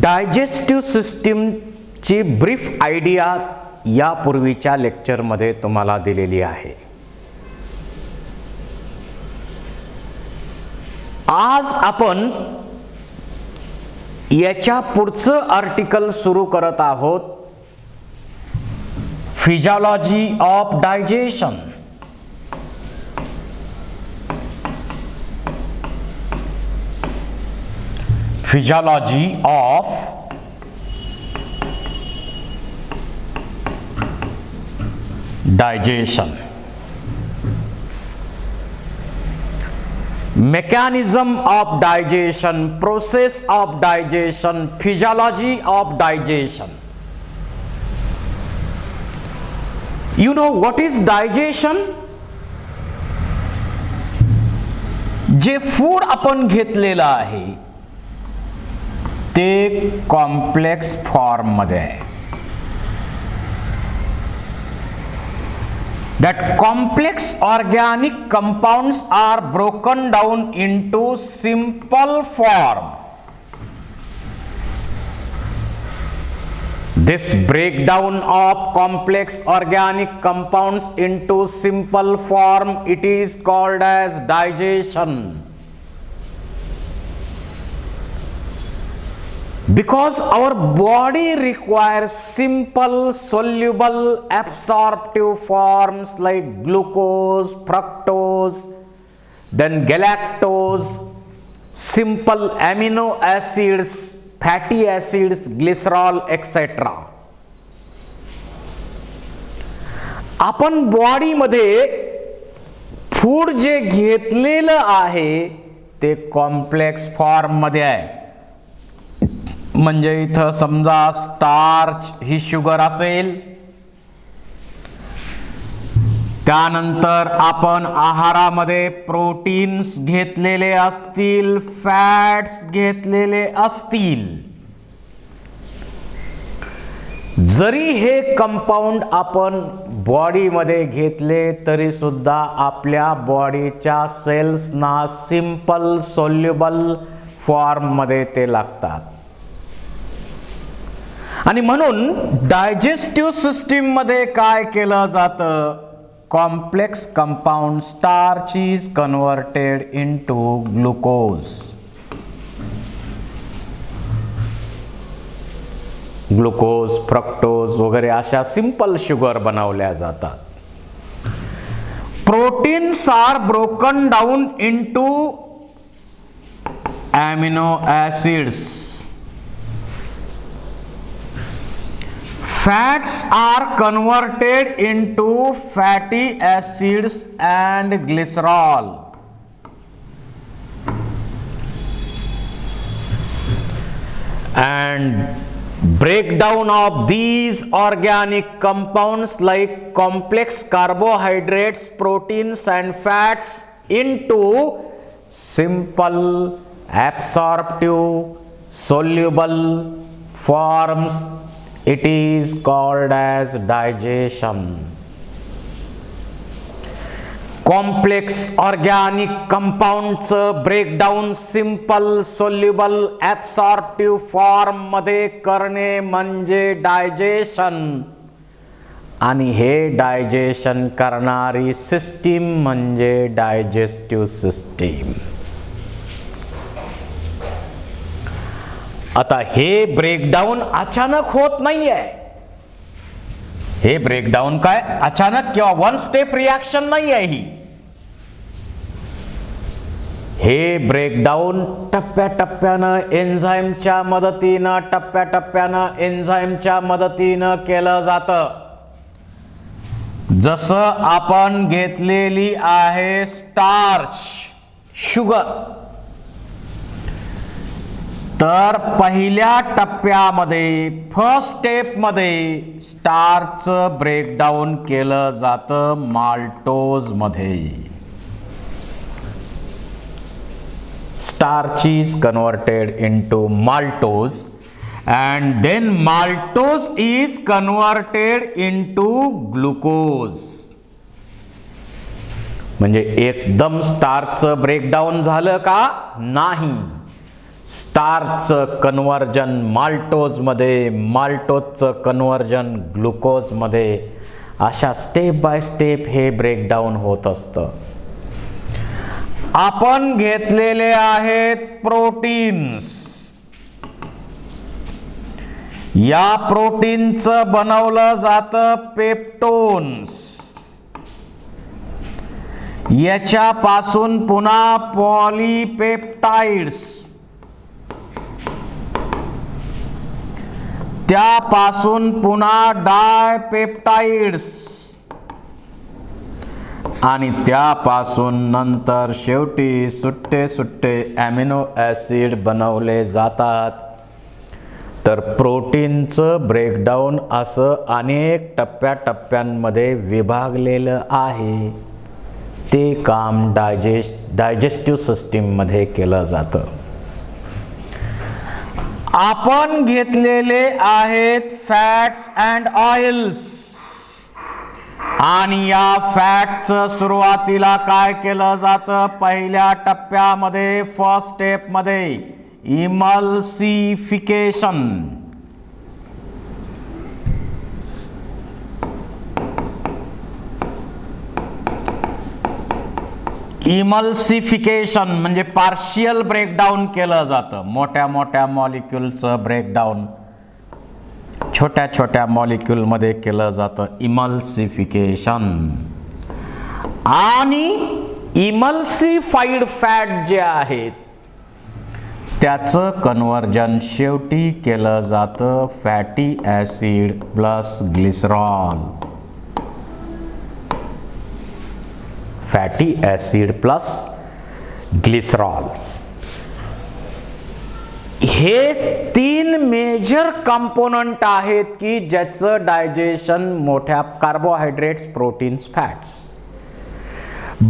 Digestive सिस्टीमची brief idea यापूर्वीच्या लेक्चरमध्ये तुम्हाला दिलेली आहे. आज आपण याच्या पुढचं आर्टिकल सुरू करत आहोत. Physiology of digestion. Physiology of digestion. Mechanism of digestion, process of digestion, physiology of digestion. You know what is digestion? जे फूड आपण घेतलेलं आहे ते कॉम्प्लेक्स फॉर्म मध्ये आहे. That complex organic compounds are broken down into simple form. This breakdown of complex organic compounds into simple form, it is called as digestion. Because our body requires simple soluble absorptive forms like glucose, fructose, then galactose, simple amino acids, fatty acids, glycerol, etc. आपण body मध्ये food जे घेतलेलं आहे ते complex form मध्ये आहे. म्हणजे इथं समजा स्टार्च ही शुगर असेल, त्यानंतर आपण आहारामध्ये प्रोटीन्स घेतलेले असतील, फॅट्स घेतलेले असतील. जरी हे कंपाऊंड आपण बॉडीमध्ये घेतले तरी सुद्धा आपल्या बॉडीच्या सेल्सना सिंपल सोल्युबल फॉर्म मध्ये ते लागतात. आणि म्हणून डायजेस्टिव्ह सिस्टीम मध्ये काय केलं जातं, complex compound starch is converted into glucose. Glucose, fructose वगैरे अशा सिंपल शुगर बनवल्या जातात. Proteins are broken down into amino acids. Fats are converted into fatty acids and glycerol. And breakdown of these organic compounds like complex carbohydrates, proteins and fats into simple absorptive soluble forms, it is called as digestion. Complex organic compounds breakdown simple soluble absorptive form मध्ये करणे म्हणजे digestion. आणि हे digestion करणारी system म्हणजे digestive system. आता हे breakdown अचानक होत नाहीये. हे ब्रेकडाऊन काय अचानक किंवा वन स्टेप रिॲक्शन नाही आहे ही. हे ब्रेकडाऊन टप्प्याटप्प्यानं एन्झाईमच्या मदतीनं टप्प्याटप्प्यानं एन्झाईमच्या मदतीनं केलं जातं. जसं आपण घेतलेली आहे स्टार्च शुगर, तर पहिल्या टप्प्यामध्ये फर्स्ट स्टेप मध्ये स्टार्च ब्रेकडाऊन केलं जातं माल्टोज मध्ये. Starch is converted into maltose and then maltose is converted into glucose. म्हणजे एकदम स्टार्चचं ब्रेकडाऊन झालं का? नाही. स्टार्चचं कन्व्हर्जन माल्टोजमध्ये, माल्टोजचं कन्व्हर्जन ग्लुकोजमध्ये, अशा स्टेप बाय स्टेप हे ब्रेकडाऊन होत असतं. आपण घेतलेले आहेत प्रोटीन्स. या प्रोटीनचं बनवलं जातं पेप्टोन्स. याच्यापासून पुन्हा पॉलीपेप्टाइड्स, त्यापासून पुन्हा डायपेप्टाइड्स, आणि त्यापासून नंतर शेवटी सुट्टे सुट्टे अमिनो ॲसिड बनवले जातात. तर प्रोटीनचं ब्रेकडाऊन असं अनेक टप्प्याटप्प्यांमध्ये विभागलेलं आहे. ते काम डायजेस्टिव्ह सिस्टीममध्ये केलं जातं. आपण घेतलेले आहेत फॅट्स अँड ऑइल्स, आणि या फॅटचं सुरुवातीला काय केलं जातं? पहिल्या टप्प्यामध्ये, फर्स्ट स्टेपमध्ये इमल्सिफिकेशन. इमल्सिफिकेशन म्हणजे पार्शियल ब्रेकडाऊन केलं जातं. मोठ्या मोठ्या मॉलिक्यूलचं ब्रेकडाऊन छोट्या छोट्या मॉलिक्यूलमध्ये केलं जातं, इमल्सिफिकेशन. आणि इमल्सिफाईड फॅट जे आहेत त्याचं कन्व्हर्जन शेवटी केलं जातं fatty acid plus glycerol. Fatty acid plus glycerol. हे 3 मेजर कंपोनंट आहेत की ज्याचं डायजेशन मोठ्या कार्बोहायड्रेट्स, प्रोटीन्स, फॅट्स.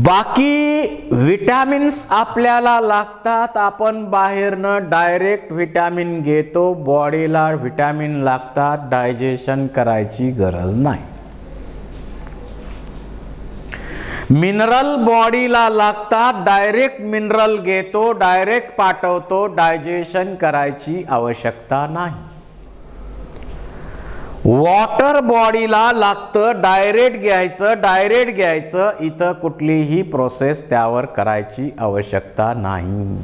बाकी विटॅमिन्स आपल्याला लागतात. आपण बाहेरनं डायरेक्ट विटॅमिन घेतो. बॉडीला विटॅमिन लागतात, डायजेशन करायची गरज नाही. मिनरल बॉडीला लागतात, डायरेक्ट मिनरल घेतो, डायरेक्ट पाठवतो, डायजेशन करायची आवश्यकता नाही. वॉटर बॉडीला लागतं, डायरेक्ट घ्यायचं, इथं कुठलीही प्रोसेस त्यावर करायची आवश्यकता नाही.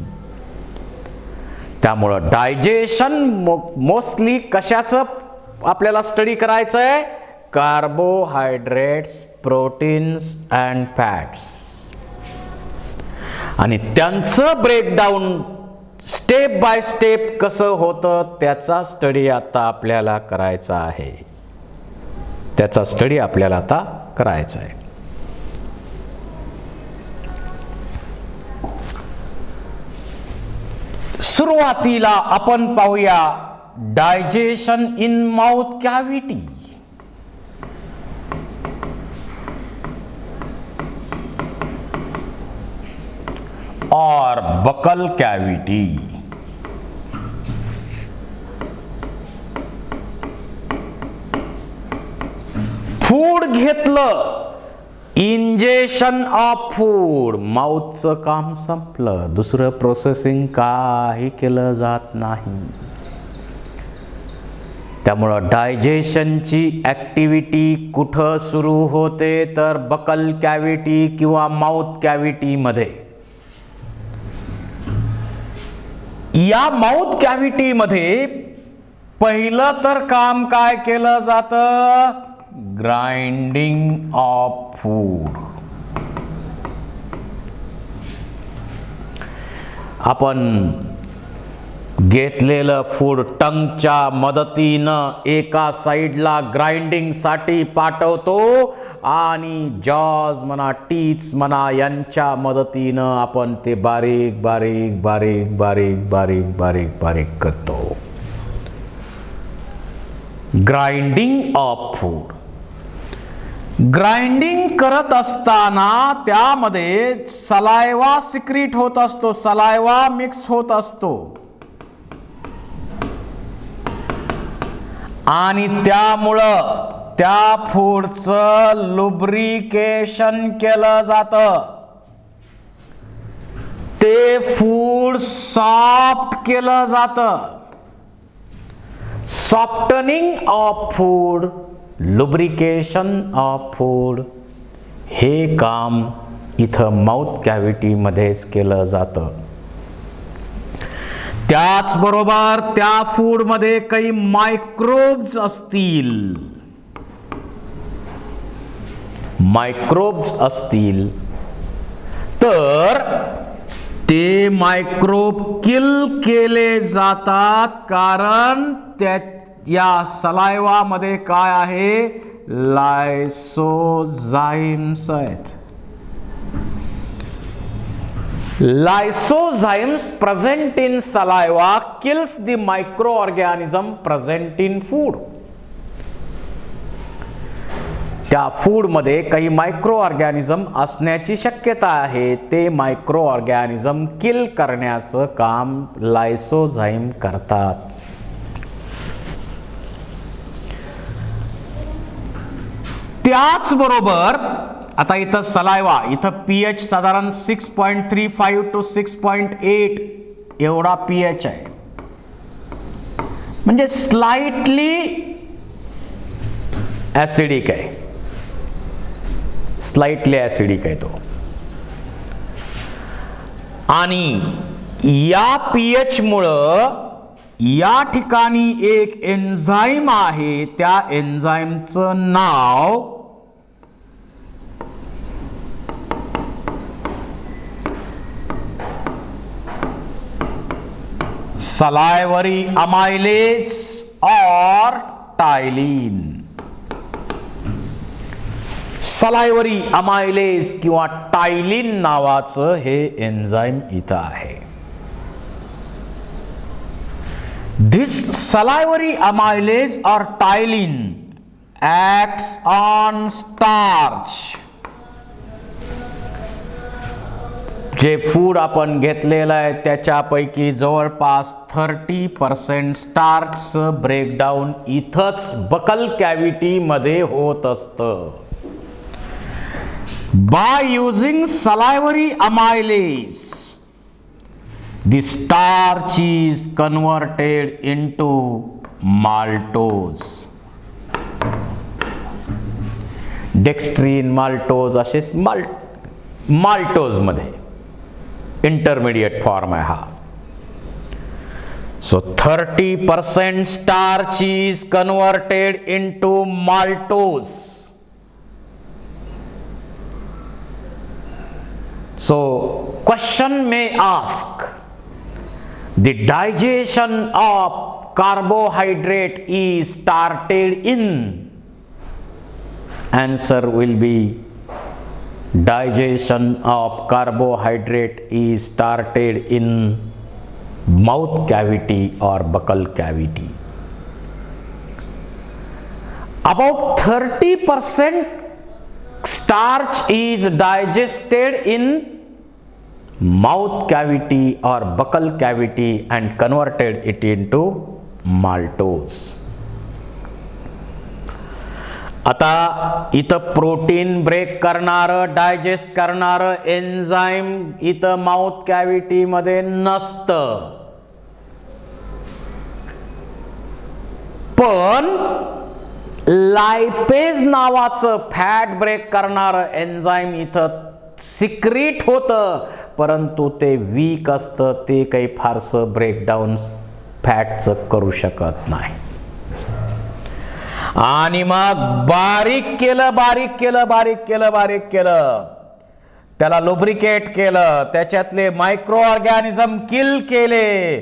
त्यामुळं डायजेशन मोस्टली कशाचं आपल्याला स्टडी करायचं आहे? कार्बोहायड्रेट्स, प्रोटीन्स अँड फॅट्स, आणि त्यांचं ब्रेकडाऊन स्टेप बाय स्टेप कसं होतं त्याचा स्टडी आता आपल्याला करायचा आहे. सुरुवातीला आपण पाहूया डायजेशन इन माउथ कॅव्हिटी. और बकल कॅव्हिटी. फूड घेतलं, इंजेक्शन ऑफ फूड, माउथचं काम संपलं. दुसरं प्रोसेसिंग काही केलं जात नाही. त्यामुळं डायजेशनची ॲक्टिव्हिटी कुठं सुरू होते? तर बकल कॅव्हिटी किंवा माउथ कॅव्हिटीमध्ये. या माउथ कॅव्हिटीमध्ये पहिलं तर काम काय केलं जातं? Grinding of food. आपण घेतलेलं फूड टंगच्या मदतीनं एका साईडला ग्राइंडिंगसाठी पाठवतो, आणि जॉज म्हणा, टीथ्स म्हणा, यांच्या मदतीनं आपण ते बारीक बारीक बारीक बारीक बारीक बारीक बारीक करतो. Grinding of food. ग्राइंडिंग करत असताना त्यामध्ये सलायवा सिक्रीट होत असतो, सलायवा मिक्स होत असतो, आणि त्यामुळं त्या फूडचं लुब्रिकेशन केलं जातं, ते फूड सॉफ्ट केलं जातं. Softening of food, lubrication of food, हे काम इथं माउथ कॅव्हिटी मध्येच केलं जातं. त्याचबरोबर त्या फूड मध्ये काही मायक्रोब्स असतील, तर ते मायक्रोब किल केले जातात, कारण या सलायवा मध्ये काय आहे, लायसोझाइम्स आहेत. Lysozymes present in saliva kills the microorganism present in food. त्या फूड मध्ये काही मायक्रो ऑर्गॅनिझम असण्याची शक्यता आहे. ते मायक्रो ऑर्गॅनिझम किल करण्याचं काम लायसोझाइम करतात. त्याचबरोबर आता इथं सलायवा, इथं पीएच साधारण 6.35 to 6.8 एवढा पीएच आहे, म्हणजे स्लाइटली ऍसिडिक आहे, स्लाइटली ऍसिडिक आहे तो. आणि या पीएच मुळे या ठिकाणी एक एन्झाईम आहे, त्या एन्झाईमचं नाव सलायवरी अमाइलेज और टायलिन. सलायवरी अमाइलेज किंवा टायलिन नावाचं हे एन्झाईम इथं आहे. This salivary amylase or tyline acts on starch. जे फूड आपण घेतलेलं आहे त्याच्यापैकी जवळपास 30% स्टार्चचं ब्रेकडाऊन इथंच बकल कॅव्हिटी मध्ये होत असतं. By using salivary amylase, the starch is converted into maltose. Dextrin, maltose असे माल्टोज मध्ये इंटरमिडिएट फॉर्म आहे हा. So 30% starch is converted into maltose. So question may ask, the digestion of carbohydrate is started in? Answer will be digestion of carbohydrate is started in mouth cavity or buccal cavity. About 30% starch is digested in mouth cavity or buccal cavity and converted it into maltose. आता इथं protein break करणारं, digest करणारं enzyme इथं mouth cavity मध्ये नसतं, पण लायपेज नावाचं fat break करणारं एन्झाईम इथं सिक्रीट होतं, परंतु ते वीक असतं, ते काही फारसं ब्रेकडाऊन फॅटचं करू शकत नाही. आणि मग बारीक केलं, त्याला लुब्रिकेट केलं, त्याच्यातले मायक्रो ऑर्गॅनिझम किल केले,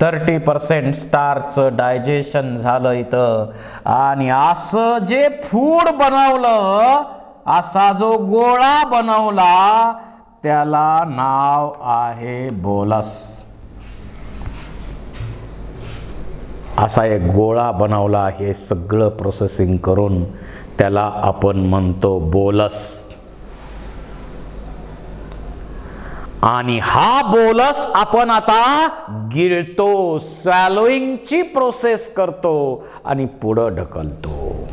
30% स्टार्च डायजेशन झालं इथं. आणि असं जे फूड बनवलं, असा जो गोळा बनवला, त्याला नाव आहे बोलस. असा एक गोळा बनवला, हे सगळं प्रोसेसिंग करून त्याला आपण म्हणतो बोलस. आणि हा बोलस आपण आता गिळतो, स्वॅलोइंगची प्रोसेस करतो आणि पुढं ढकलतो.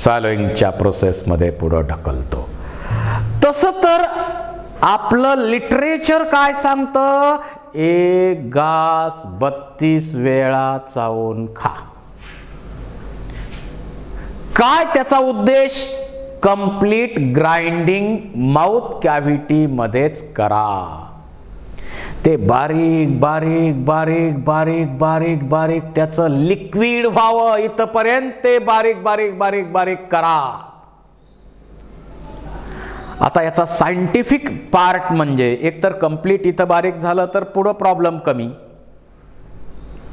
स्वॅलोइंगच्या प्रोसेसमध्ये पुढं ढकलतो. तसं तर आपलं लिटरेचर काय सांगतं? एक घास 32 वेळा चावून खा. काय त्याचा उद्देश? कंप्लीट ग्राइंडिंग माउथ कॅव्हिटी मध्येच करा. ते बारीक बारीक बारीक बारीक बारीक बारीक त्याचं लिक्विड व्हावं इथपर्यंत ते बारीक बारीक बारीक बारीक करा. आता याचा सायंटिफिक पार्ट म्हणजे एकतर कंप्लीट इथं बारीक झालं तर पुढं प्रॉब्लेम कमी,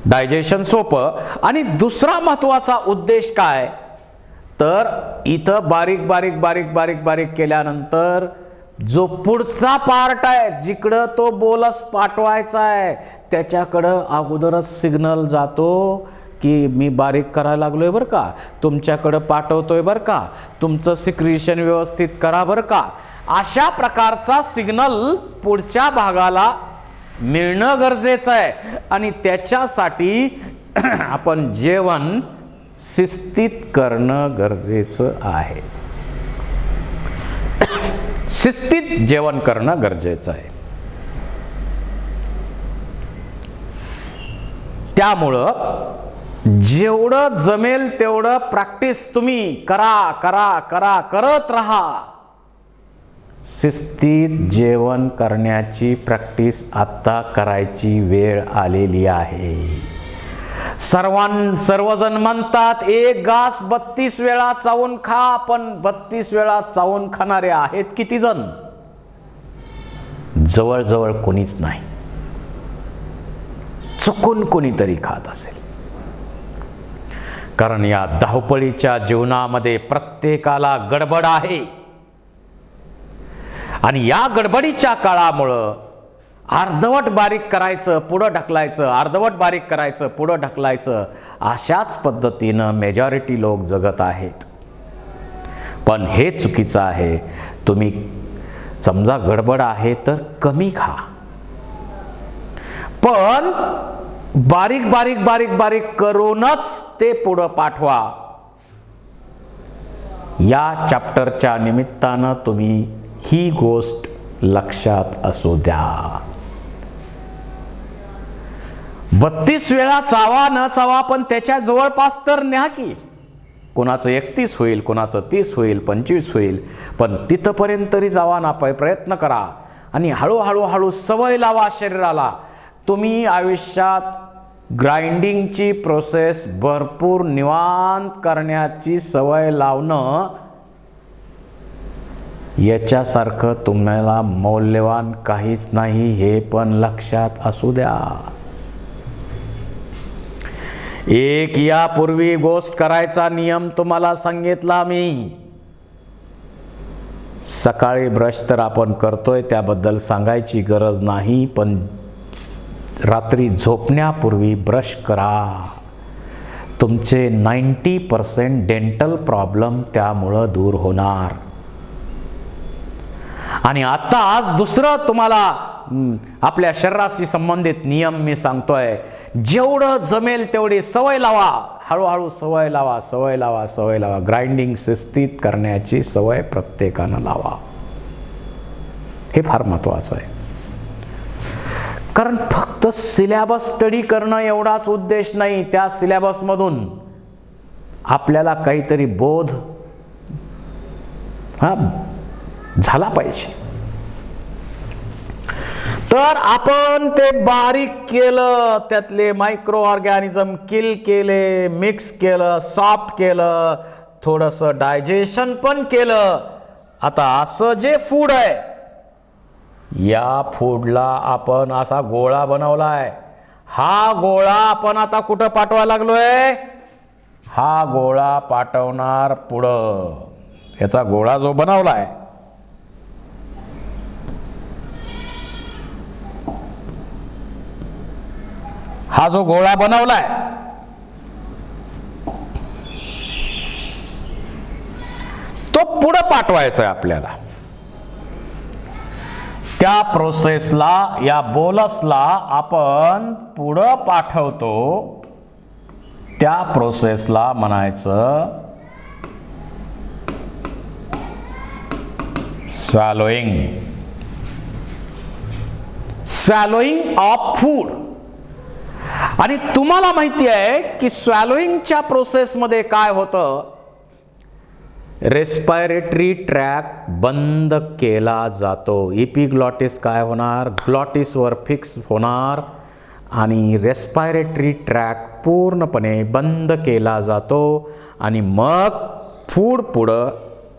डायजेशन सोपं. आणि दुसरा महत्वाचा उद्देश काय तर इथं बारीक बारीक बारीक बारीक बारीक केल्यानंतर जो पुढचा पार्ट आहे जिकडं तो बोलस पाठवायचा आहे त्याच्याकडं अगोदरच सिग्नल जातो की मी बारीक करायला लागलोय बरं का, तुमच्याकडं पाठवतोय बरं का, तुमचं सिक्रिशन व्यवस्थित करा बरं का. अशा प्रकारचा सिग्नल पुढच्या भागाला मिळणं गरजेचं आहे. आणि त्याच्यासाठी आपण जेवण शिस्तीत करणं गरजेचं आहे. शिस्तीत जेवण करणं गरजेचं आहे. त्यामुळं जेवढं जमेल तेवढं प्रॅक्टिस तुम्ही करा करा करा करत राहा. शिस्तीत जेवण करण्याची आत्ता करायची वेळ आलेली आहे. सर्वजण म्हणतात एक घास 32 वेळा चावून खा, पण 32 वेळा चावून खाणारे आहेत किती जण? जवळजवळ कोणीच नाही. चुकून कोणीतरी खात असेल. कारण या धावपळीच्या जीवनामध्ये प्रत्येकाला गडबड आहे. आणि या गडबडीच्या काळामुळं अर्धवट बारीक करायचं पुढं ढकलायचं, अर्धवट बारीक करायचं पुढं ढकलायचं, अशाच पद्धतीनं मेजॉरिटी लोक जगत आहेत. पण हे चुकीचं आहे. तुम्ही समजा गडबड आहे तर कमी खा, पण बारीक बारीक बारीक बारीक करूनच ते पुढं पाठवा. या चॅप्टरच्या निमित्तानं तुम्ही ही गोष्ट लक्षात असू द्या. 32 वेळा चावा न चावा, पण त्याच्या जवळपास तर न्या की. कोणाचं 31 होईल, कोणाचं 30 होईल, 25 होईल, पण तिथपर्यंत तरी जावा ना, प्रयत्न करा. आणि हळूहळू हळू सवय लावा शरीराला. तुम्ही आयुष्यात ग्राइंडिंगची प्रोसेस भरपूर निवांत करण्याची सवय लावणं याच्यासारखं तुम्हाला मौल्यवान काहीच नाही, हे पण लक्षात असू द्या. एक यापूर्वी गोष्ट करायचा नियम तुम्हाला सांगितला मी. सकाळी ब्रश तर आपण करतोय त्याबद्दल सांगायची गरज नाही, पण रात्री झोपण्यापूर्वी ब्रश करा. तुमचे 90% डेंटल प्रॉब्लेम त्यामुळं दूर होणार. आणि आता आज दुसरं तुम्हाला आपल्या शरीराशी संबंधित नियम मी सांगतोय. जेवढं जमेल तेवढी सवय लावा, हळूहळू सवय लावा, सवय लावा, सवय लावा. ग्राइंडिंग शिस्तीत करण्याची सवय प्रत्येकानं लावा. हे फार महत्वाचं आहे. कारण फक्त सिलेबस स्टडी करणं एवढाच उद्देश नाही. त्या सिलेबसमधून आपल्याला काहीतरी बोध झाला पाहिजे. तर आपण ते बारीक केलं, त्यातले मायक्रो ऑर्गॅनिझम किल केले, मिक्स केलं, सॉफ्ट केलं, थोडंसं डायजेशन पण केलं. आता असं जे फूड आहे, या फूडला आपण असा गोळा बनवलाय. हा गोळा आपण आता कुठं पाठवायला लागलोय? हा गोळा पाठवणार पुढं. याचा गोळा जो बनवलाय, हा जो गोळा बनवलाय, तो पुढं पाठवायचा आहे आपल्याला. त्या प्रोसेसला, या बोलसला आपण पुढं पाठवतो. त्या प्रोसेसला म्हणायचं स्वॅलोईंग ऑफ फूड. आणि तुम्हाला माहिती आहे की स्वॅलोईंगच्या प्रोसेसमध्ये काय होतं, रेस्पायरेटरी ट्रॅक बंद केला जातो. इपिग्लॉटिस काय होणार, ग्लॉटिसवर फिक्स होणार आणि रेस्पायरेटरी ट्रॅक पूर्णपणे बंद केला जातो आणि मग फूड पुढं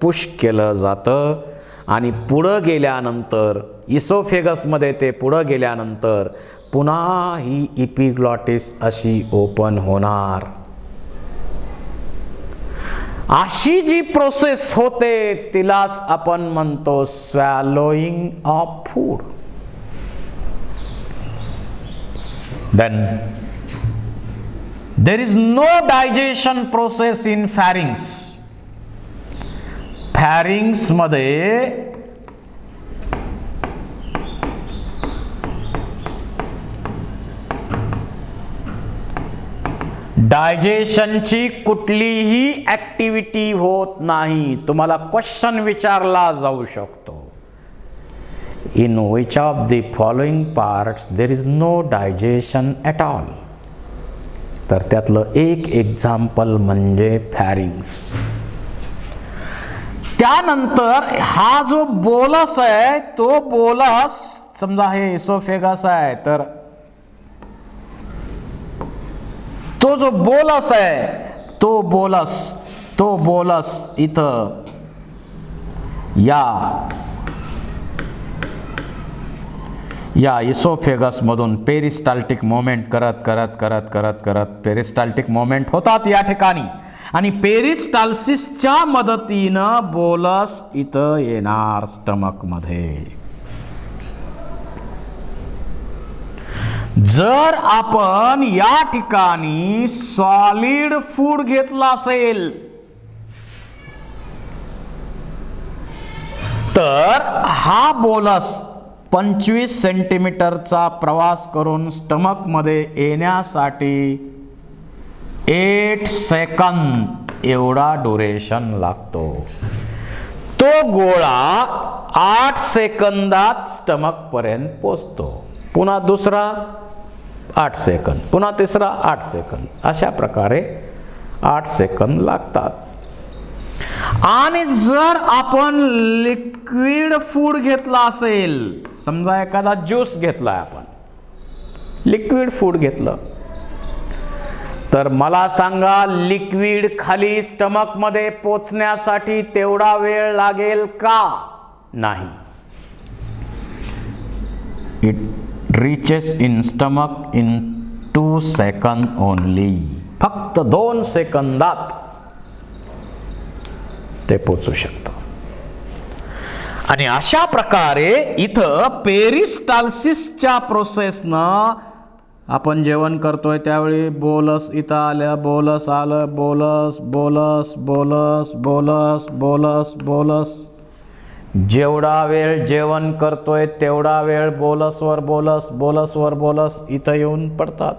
पुश केलं जातं आणि पुढं गेल्यानंतर इसोफेगसमध्ये ते पुढं गेल्यानंतर पुन्हा ही इपिग्लॉटिस अशी ओपन होणार. अशी जी प्रोसेस होते तिलाच आपण म्हणतो swallowing of food. Then there is no digestion process in pharynx. Pharynx मध्ये डायजेशनची कुठलीही ऍक्टिव्हिटी होत नाही. तुम्हाला क्वेश्चन विचारला जाऊ शकतो, in which of the following parts there is no digestion at all. तर त्यातलं एक एक्झाम्पल म्हणजे फॅरिंग्स. त्यानंतर हा जो बोलस आहे तो बोलस, समजा हे इसोफेगस आहे तर तो जो बोलस आहे तो बोलस इथं या इसोफेगस मधून पेरिस्टाल्टिक मोमेंट करत पेरिस्टाल्टिक मोमेंट होतात या ठिकाणी आणि पेरिस्टाल्सिसच्या मदतीनं बोलस इथं येणार स्टमक मध्ये. जर आपण या ठिकाणी सॉलिड फूड घेतला असेल तर हा बोलस 25 सेंटीमीटरचा प्रवास करून स्टमक मध्ये येण्यासाठी 8 सेकंद एवढा ड्युरेशन लागतो. तो गोळा 8 सेकंदात स्टमक पर्यंत पोहोचतो. पुन्हा दुसरा 8 सेकंद, पुन्हा तिसरा 8 सेकंद, अशा प्रकारे 8 सेकंद लागतात. आणि जर आपण लिक्विड फूड घेतला असेल, समजा एखादा ज्यूस घेतलाय आपण, लिक्विड फूड घेतलं, तर मला सांगा लिक्विड खाली स्टमक मध्ये पोचण्यासाठी तेवढा वेळ लागेल का? नाही. It reaches in stomach in 2 second only. फक्त 2 सेकंदात ते पोचू शकतं. आणि अशा प्रकारे इथं पेरिस्टाल्सिसच्या प्रोसेसनं आपण जेवण करतोय त्यावेळी बोलस इथं आलं, बोलस आलं, बोलस बोलस बोलस बोलस बोलस बोलस. जेवढा वेळ जेवण करतोय तेवढा वेळ बोलसवर बोलस, बोलसवर बोलस इथं येऊन पडतात.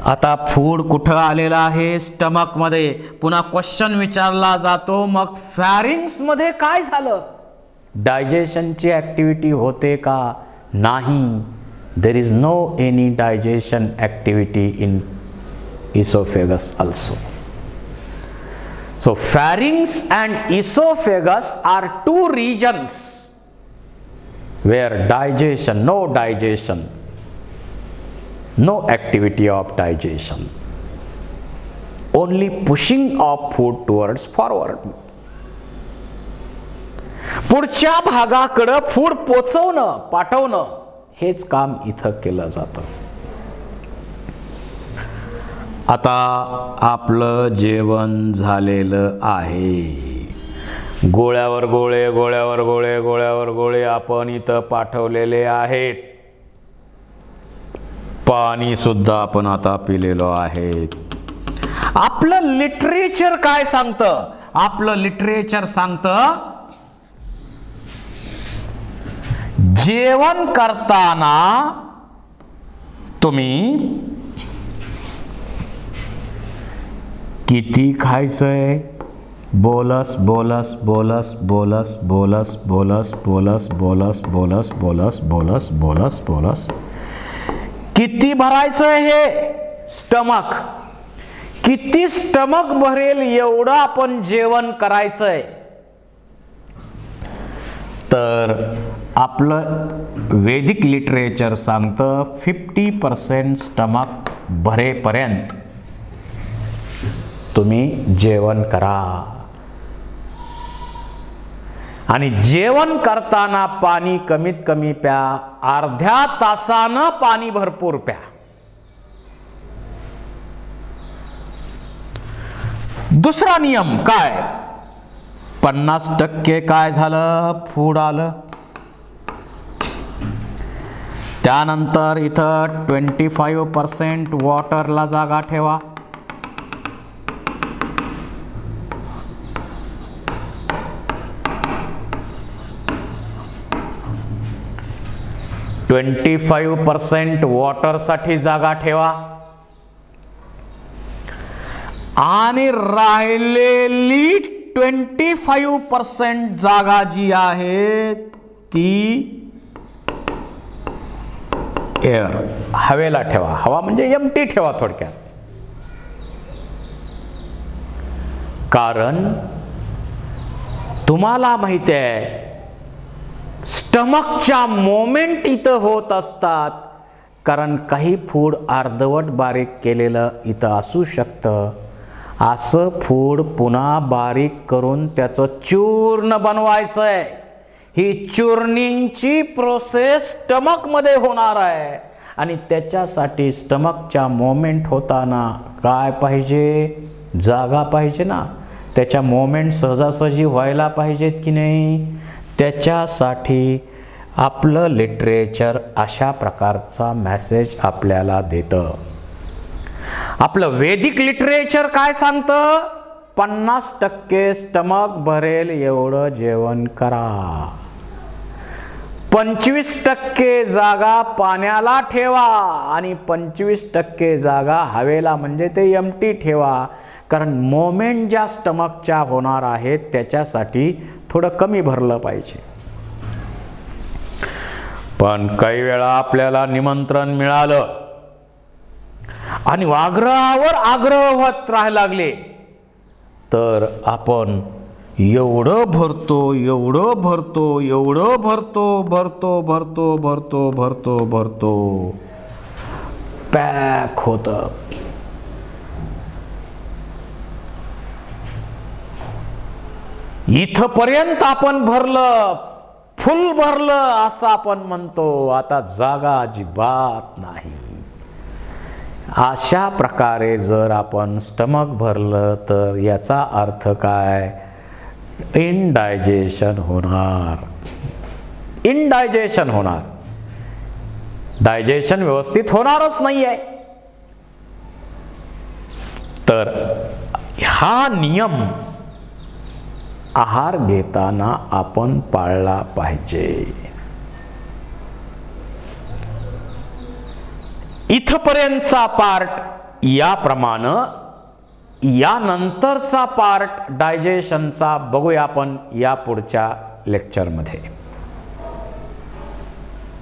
आता फूड कुठं आलेलं आहे? स्टमक मध्ये. पुन्हा क्वेश्चन विचारला जातो, मग फॅरिंग्स मध्ये काय झालं? डायजेशनची ऍक्टिव्हिटी होते का? नाही. There is no any digestion activity in oesophagus also. So pharynx and esophagus are 2 regions where digestion, no activity of digestion, only pushing of food towards forward. पुढच्या भागाकडे फूड पोचवणं, पाठवणं हेच काम इथं केलं जातं. आता आपलं जेवण झालेलं आहे. गोळ्यावर गोळे, गोळ्यावर गोळे, गोळ्यावर गोळे आपण इथं पाठवलेले आहेत. पाणी सुद्धा आपण आता पिलेलो आहे. आपलं लिटरेचर काय सांगतं? आपलं लिटरेचर सांगतं जेवण करताना तुम्ही किती खायचंय बोलस बोलस बोलस बोलस बोलस बोलस बोलस बोलस बोलस बोलस बोलस बोलस बोलस. किती भरायचं हे स्टमक, किती स्टमक भरेल एवढं आपण जेवण करायचंय. तर आपलं वैदिक लिटरेचर सांगतं 50% स्टमक भरेपर्यंत तुम्ही जेवण करा. आणि जेवण करताना पाणी कमीत कमी प्या, अर्ध्या तासानं पाणी भरपूर प्या. दुसरा नियम काय, 50% काय झालं, फूड आलं. त्यानंतर इथं 25% वॉटरला जागा ठेवा. वॉटरसाठी जागा ठेवा. आणि राहिलेली 25% जागा जी आहे ती एअर, हवेला ठेवा. हवा म्हणजे एम्प्टी ठेवा थोडक्यात. कारण तुम्हाला माहिती आहे स्टमकच्या मोमेंट इथं होत असतात. कारण काही फूड अर्धवट बारीक केलेलं इथं असू शकतं. असं फूड पुन्हा बारीक करून त्याचं चूर्ण बनवायचं आहे. ही चूर्निंगची प्रोसेस स्टमकमध्ये होणार आहे. आणि त्याच्यासाठी स्टमकच्या मोमेंट होताना काय पाहिजे, जागा पाहिजे ना. त्याच्या मोमेंट सहजासहजी व्हायला पाहिजेत की नाही. त्याच्यासाठी आपलं लिटरेचर अशा प्रकारचा मेसेज आपल्याला देतं. आपलं वैदिक लिटरेचर काय सांगतं, 50% स्टमक भरेल एवढं जेवण करा. 25% जागा पाण्याला ठेवा आणि 25% जागा हवेला म्हणजे ते एम्प्टी ठेवा. कारण मोमेंट ज्या स्टमकच्या होणार आहेत त्याच्यासाठी थोडं कमी भरलं पाहिजे. पण काही वेळा आपल्याला निमंत्रण मिळालं आणि आग्रहावर आग्रह होत राहायला लागले तर आपण एवढं भरतो एवढं भरतो एवढं भरतो भरतो भरतो भरतो भरतो भरतो पॅक होतं. इथपर्यंत आपण भरलं, फुल भरलं असं आपण म्हणतो. आता जागा अजिबात नाही. अशा प्रकारे जर आपण स्टमक भरलं तर याचा अर्थ काय, इनडायजेशन होणार. इनडायजेशन होणार, डायजेशन व्यवस्थित होणारच नाही आहे. तर हा नियम आहार घेताना आपण पाळला पाहिजे. इथपर्यंतचा पार्ट याप्रमाणे, यानंतरचा पार्ट डायजेशनचा बघूया आपण या पुढच्या लेक्चरमध्ये.